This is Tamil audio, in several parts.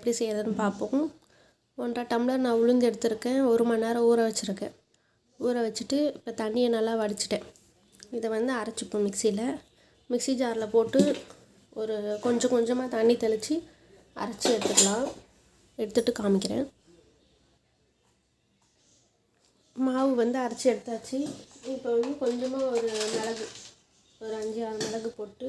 எப்படி செய்கிறதுன்னு பார்ப்போம். 1.5 டம்ளர் நான் உளுந்து எடுத்துருக்கேன். 1 மணி நேரம் ஊற வச்சுருக்கேன். ஊற வச்சுட்டு இப்போ தண்ணியை நல்லா வடிச்சிட்டேன். இதை வந்து அரைச்சிப்போம் மிக்ஸி ஜாரில் போட்டு ஒரு கொஞ்சம் கொஞ்சமாக தண்ணி தெளித்து அரைச்சி எடுத்துக்கலாம். எடுத்துகிட்டு காமிக்கிறேன். மாவு வந்து அரைச்சி எடுத்தாச்சு. இப்போ வந்து கொஞ்சமாக ஒரு மிளகு, ஒரு 5-6 மிளகு போட்டு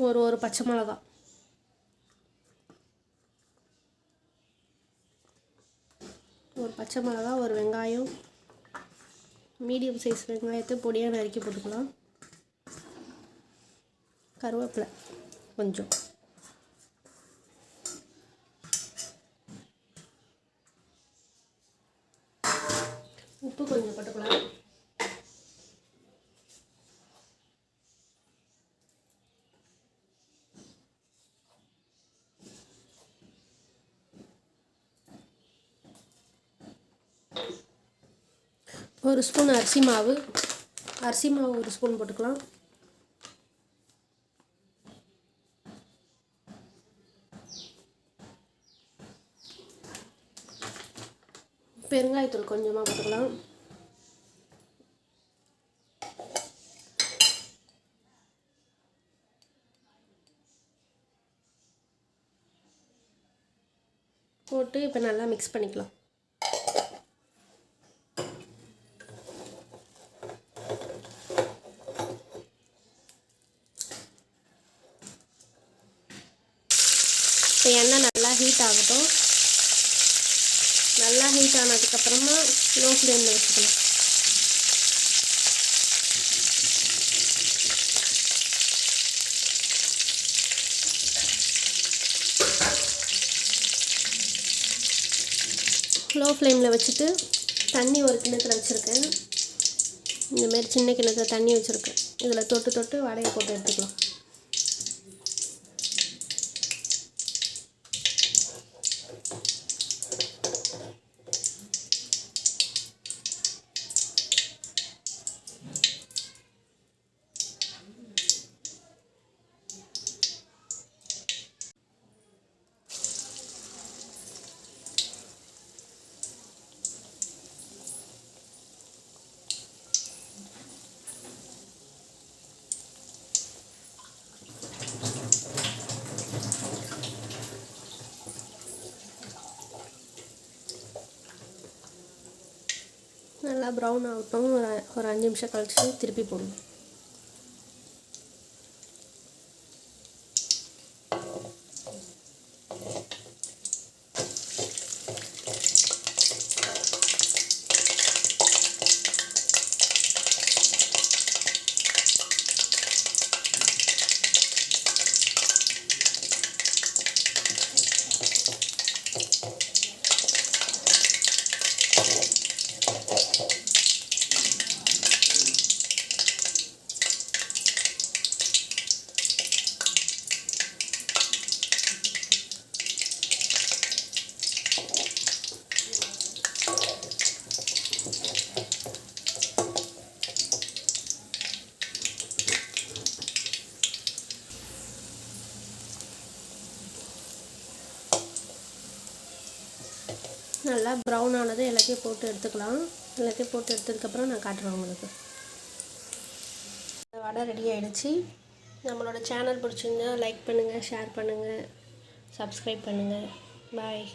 ஒரு பச்சை மிளகா, ஒரு வெங்காயம், மீடியம் சைஸ் வெங்காயத்தை பொடியாக நறுக்கி போட்டுக்கலாம். கருவேப்பிலை கொஞ்சம், உப்பு கொஞ்சம் போட்டுக்கலாம். ஒரு ஸ்பூன் அரிசி மாவு ஒரு ஸ்பூன் போட்டுக்கலாம். பெருங்காயத்தூள் கொஞ்சமாக போட்டுக்கலாம். போட்டு இப்போ நல்லா மிக்ஸ் பண்ணிக்கலாம். இப்போ எண்ணெய் நல்லா ஹீட் ஆகட்டும். நல்லா ஹீட் ஆனதுக்கப்புறமா லோ ஃப்ளேமில் வச்சுக்கலாம். லோ ஃப்ளேமில் வச்சுட்டு தண்ணி ஒரு கிண்ணத்தில் வச்சுருக்கேன். இந்தமாரி சின்ன கிண்ணத்தில் தண்ணி வச்சுருக்கேன். இதில் தொட்டு வடையை போட்டு எடுத்துக்கலாம். நல்லா ப்ரௌன் ஆகட்டும். ஒரு 5 நிமிஷம் கழிச்சு திருப்பி போடணும். நல்லா ப்ரௌன் ஆனது எல்லாத்தையும் போட்டு எடுத்துக்கலாம். எல்லாத்தையும் போட்டு எடுத்ததுக்கப்புறம் நான் காட்டுறேன் உங்களுக்கு. வடை ரெடி ஆகிடுச்சு. நம்மளோட சேனல் பிடிச்சிருந்தா லைக் பண்ணுங்கள், ஷேர் பண்ணுங்கள், சப்ஸ்கிரைப் பண்ணுங்கள். பாய்.